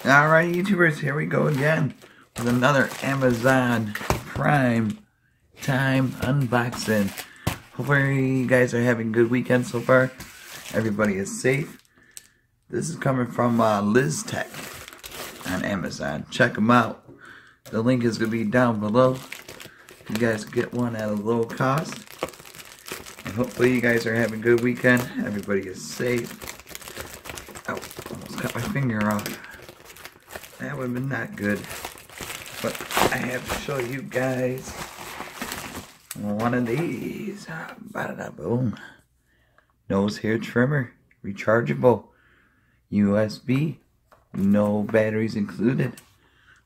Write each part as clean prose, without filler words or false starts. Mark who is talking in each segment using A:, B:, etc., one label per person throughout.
A: Alright, YouTubers, here we go again with another Amazon Prime Time unboxing. Hopefully you guys are having a good weekend so far. Everybody is safe. This is coming from Liz Tech on Amazon. Check them out. The link is going to be down below. You guys can get one at a low cost. And hopefully you guys are having a good weekend. Everybody is safe. Oh, almost cut my finger off. That would have been not good. But I have to show you guys one of these. Boom. Nose hair trimmer. Rechargeable. USB. No batteries included.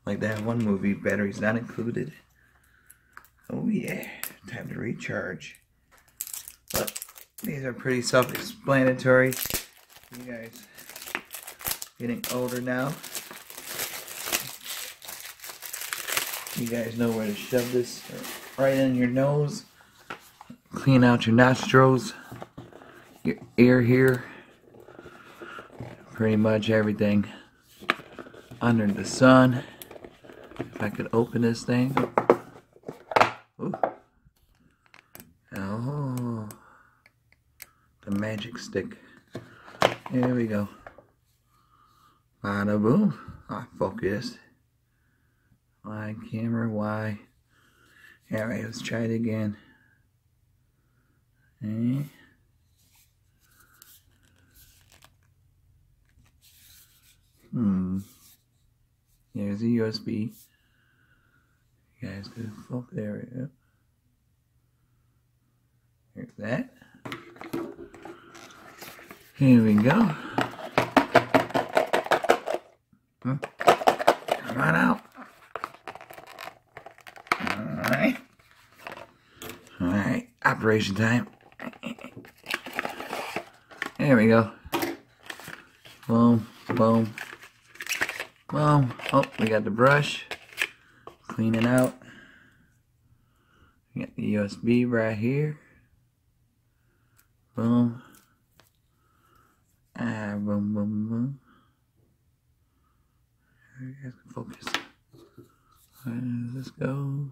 A: Like that one movie, batteries not included. Oh yeah, time to recharge. But these are pretty self-explanatory. You guys getting older now. You guys know where to shove this right in your nose. Clean out your nostrils, your ear here. Pretty much everything under the sun. If I could open this thing. Ooh. Oh, the magic stick. There we go. Bada boom. Ah, focused. Why camera? Why? Alright, let's try it again. Okay. There's a USB. You guys could focus. There we go. Here's that. Here we go. Come on out. Alright. Alright. Operation time. There we go. Boom. Boom. Boom. Oh, we got the brush. Clean it out. We got the USB right here. Boom. Boom, boom, boom. You guys can focus. Where does this go?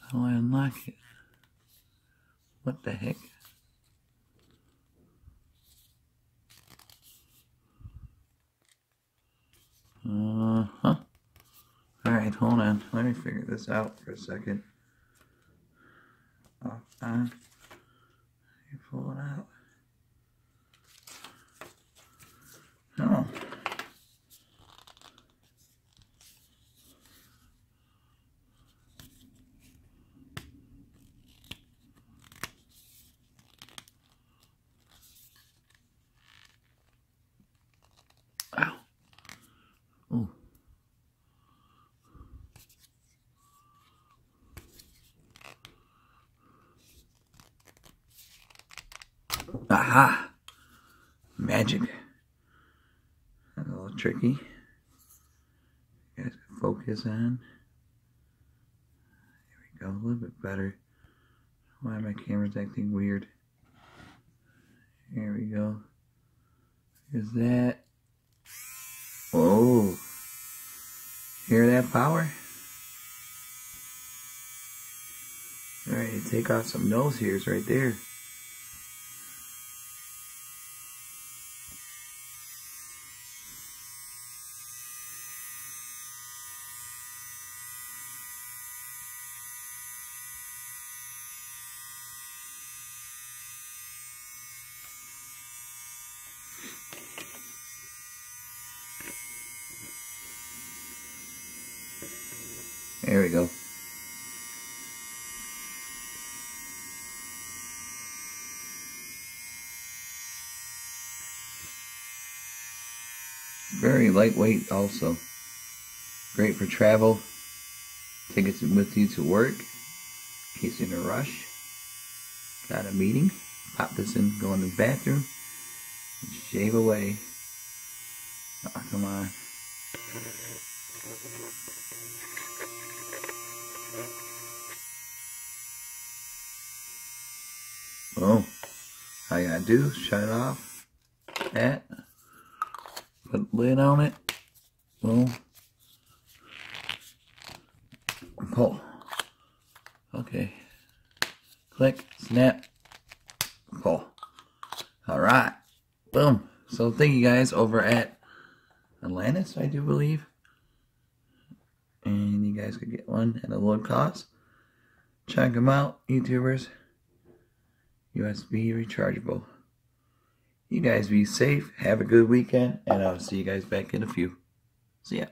A: How do I unlock it? What the heck? Alright, hold on. Let me figure this out for a second. Off, on. You pull it out. Oh. Ow. Ooh. Aha! Magic. That's a little tricky. You guys can focus on. There we go, a little bit better. Why my camera's acting weird. Here we go. Here's that. Whoa. Hear that power? Ready to take off some nose hairs right there. There we go. Very lightweight also. Great for travel. Take it with you to work. In case you're in a rush. Got a meeting. Pop this in, go in the bathroom. And shave away. Oh, come on. Oh. All you gotta do is shut it off. That. Put the lid on it. Boom. Pull. Okay. Click. Snap. Pull. Alright. Boom. So thank you guys over at Atlantis, I do believe. And you guys could get one at a low cost. Check them out, YouTubers. USB rechargeable. You guys be safe. Have a good weekend. And I'll see you guys back in a few. See ya.